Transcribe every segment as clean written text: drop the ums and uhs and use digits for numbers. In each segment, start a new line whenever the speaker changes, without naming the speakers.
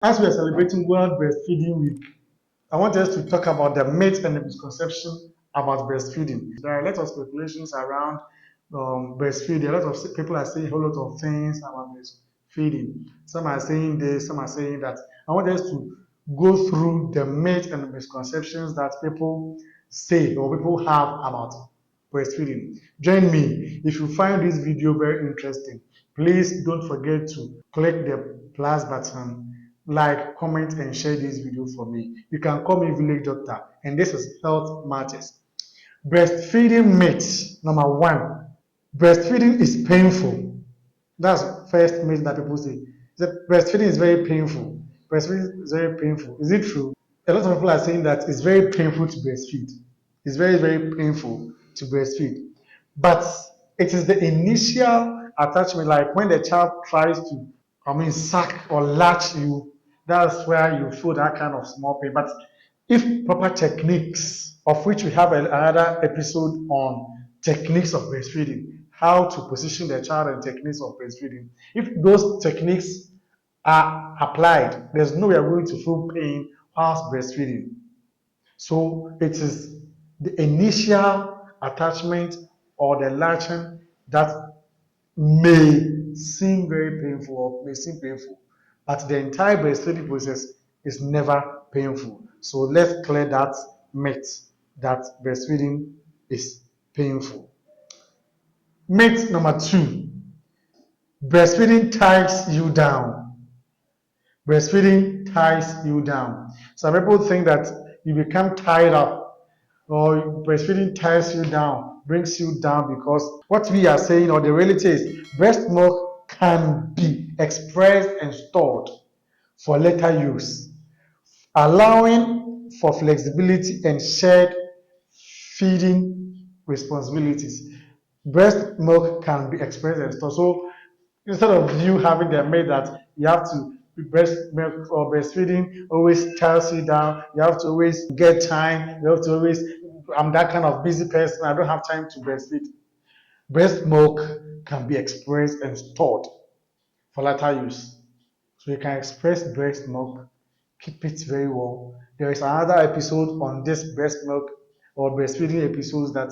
As we are celebrating World Breastfeeding Week, I want us to talk about the myths and the misconception about breastfeeding. There are a lot of speculations around breastfeeding. A lot of people are saying a whole lot of things about breastfeeding. Some are saying this, some are saying that. I want us to go through the myths and misconceptions that people say or people have about breastfeeding. Join me. If you find this video very interesting, please don't forget to click the plus button, like, comment, and share this video for me. You can call me Village Doctor, and this is Health Matters. Breastfeeding myth number one: breastfeeding is painful. That's first myth that people say. Breastfeeding is very painful. Breastfeeding is very painful. Is it true? A lot of people are saying that it's very painful to breastfeed. It's very, very painful to breastfeed. But it is the initial attachment, like when the child tries to, suck or latch you, that's where you feel that kind of small pain. But if proper techniques, of which we have another episode on techniques of breastfeeding, how to position the child and techniques of breastfeeding, if those techniques are applied, there's no way you're going to feel pain whilst breastfeeding. So it is the initial attachment or the latching that may seem very painful or may seem painful, but the entire breastfeeding process is never painful. So let's clear that myth that breastfeeding is painful. Myth number two: breastfeeding ties you down. Breastfeeding ties you down. Some people think that you become tied up or breastfeeding ties you down, brings you down, because what we are saying or the reality is breast milk can be expressed and stored for later use, allowing for flexibility and shared feeding responsibilities. Breast milk can be expressed and stored. So instead of you having the myth that you have to breast milk or breastfeeding always tells you down, you have to always get time, you have to always, I'm that kind of busy person, I don't have time to breastfeed. Breast milk can be expressed and stored for later use. So you can express breast milk, keep it very well. There is another episode on this breast milk or breastfeeding episodes that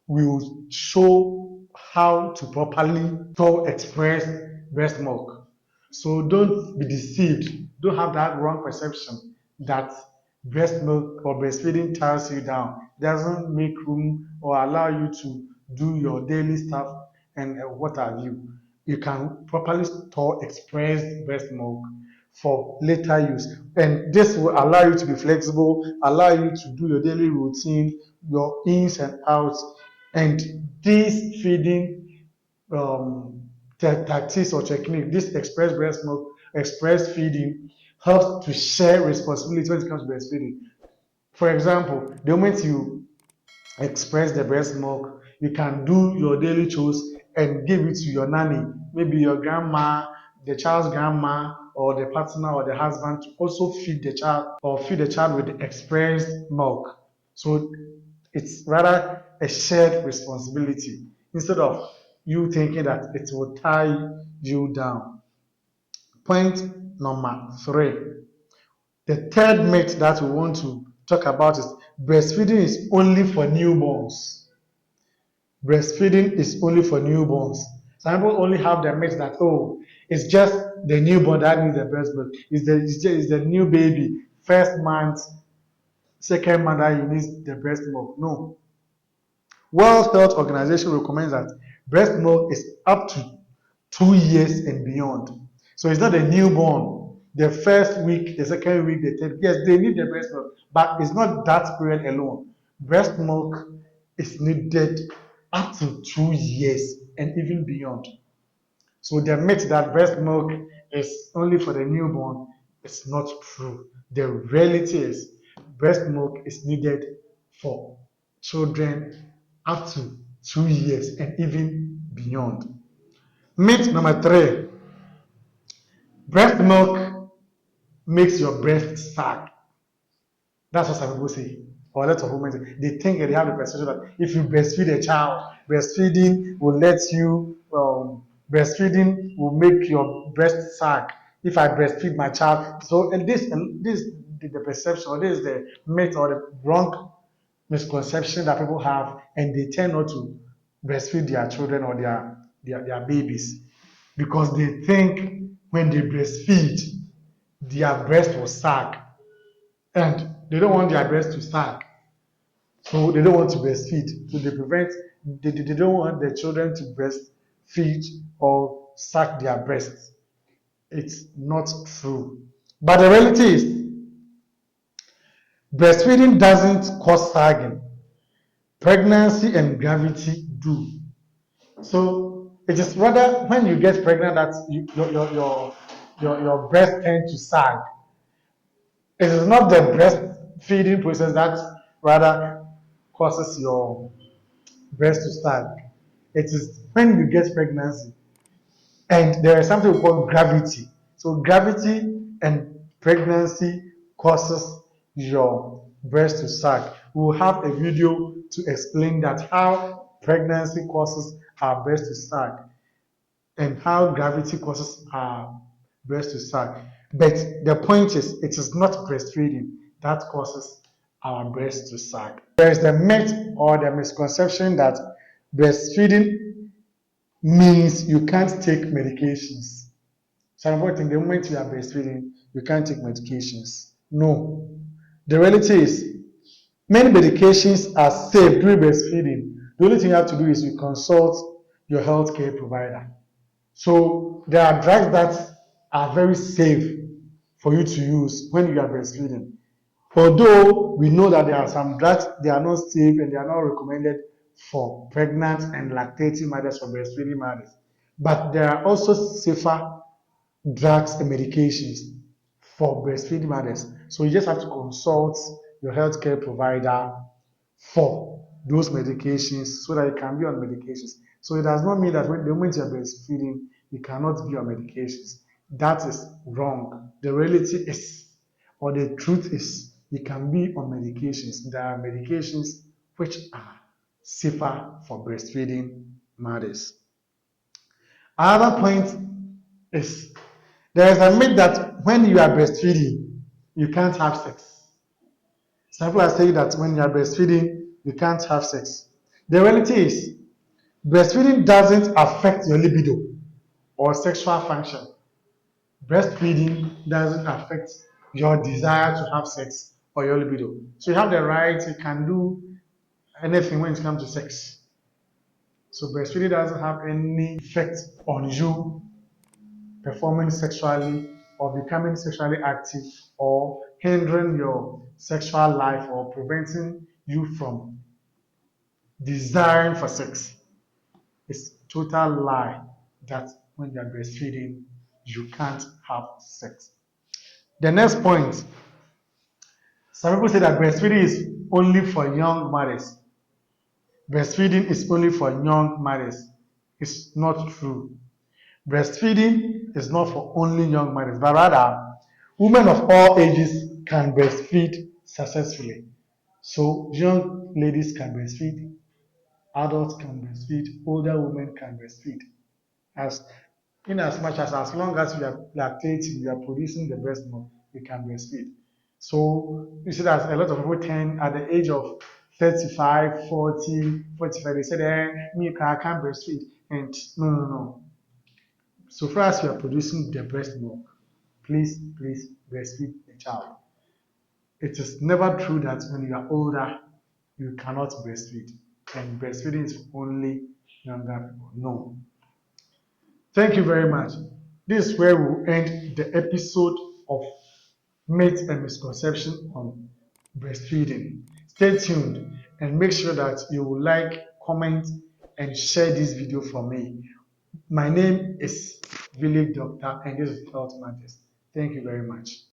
will show how to properly store express breast milk. So don't be deceived. Don't have that wrong perception that breast milk or breastfeeding ties you down, doesn't make room or allow you to do your daily stuff and what have you. You can properly store expressed breast milk for later use. And this will allow you to be flexible, allow you to do your daily routine, your ins and outs. And this feeding tactics or technique, this express breast milk, express feeding, helps to share responsibility when it comes to breastfeeding. For example, the moment you express the breast milk, you can do your daily chores and give it to your nanny, maybe your grandma, the child's grandma, or the partner or the husband to also feed the child or feed the child with the expressed milk. So it's rather a shared responsibility instead of you thinking that it will tie you down. Point number three. The third myth that we want to talk about is breastfeeding is only for newborns. Breastfeeding is only for newborns. Some people only have the myth that, oh, it's just the newborn that needs the breast milk. It's the new baby, first month, second month that he needs the breast milk. No. World Health Organization recommends that breast milk is up to 2 years and beyond. So it's not a newborn. The first week, the second week, the third. Yes, they need the breast milk, but it's not that period alone. Breast milk is needed up to 2 years and even beyond. So the myth that breast milk is only for the newborn is not true. The reality is breast milk is needed for children up to 2 years and even beyond. Myth number three: breast milk makes your breast sag. That's what some people say, or a lot of women say. They think they have the perception that if you breastfeed a child, breastfeeding will make your breast sag. if I breastfeed my child. So this is the perception, or this is the myth or the wrong misconception that people have, and they tend not to breastfeed their children or their babies because they think when they breastfeed, their breast will sag, and they don't want their breast to sag. So they don't want to breastfeed. So they don't want their children to breastfeed or suck their breasts. It's not true. But the reality is, breastfeeding doesn't cause sagging. Pregnancy and gravity do. So it is rather when you get pregnant that your breast tend to sag. It is not the breastfeeding process that rather causes your breast to sag. It is when you get pregnancy, and there is something we call gravity. So gravity and pregnancy causes your breast to sag. We will have a video to explain that how pregnancy causes our breast to sag and how gravity causes our breast to sag. But the point is, it is not breastfeeding that causes our breast to sag. There is the myth or the misconception that breastfeeding means you can't take medications. Some people think the moment you are breastfeeding, you can't take medications. No. The reality is, many medications are safe during breastfeeding. The only thing you have to do is you consult your healthcare provider. So there are drugs that are very safe for you to use when you are breastfeeding. Although we know that there are some drugs, they are not safe and they are not recommended for pregnant and lactating mothers or breastfeeding mothers. But there are also safer drugs and medications for breastfeeding mothers. So you just have to consult your healthcare provider for those medications so that you can be on medications. So it does not mean that when the moment you're breastfeeding, you cannot be on medications. That is wrong. The reality is, or the truth is, you can be on medications. There are medications which are safer for breastfeeding mothers. Another point is there is a myth that when you are breastfeeding, you can't have sex. Some people are saying that when you are breastfeeding, you can't have sex. The reality is, breastfeeding doesn't affect your libido or sexual function. Breastfeeding doesn't affect your desire to have sex or your libido. So you have the right, you can do anything when it comes to sex. So breastfeeding doesn't have any effect on you performing sexually or becoming sexually active or hindering your sexual life or preventing you from desiring for sex. It's total lie that when you're breastfeeding, you can't have sex. The next point, some people say that breastfeeding is only for young mothers. Breastfeeding is only for young mothers. It's not true. Breastfeeding is not for only young mothers, but rather women of all ages can breastfeed successfully. So young ladies can breastfeed, adults can breastfeed, older women can breastfeed. As in as long as you are lactating, you are producing the breast milk, you can breastfeed. So you see that a lot of people tend at the age of 35, 40, 45, they say, me, I can't breastfeed. And no, no, no. So far as you are producing the breast milk, please breastfeed the child. It is never true that when you are older, you cannot breastfeed. And breastfeeding is for only younger people. No. Thank you very much. This is where we'll end the episode of Myths and Misconception on breastfeeding. Stay tuned and make sure that you will like, comment, and share this video from me. My name is Village Doctor, and this is Health Matters. Thank you very much.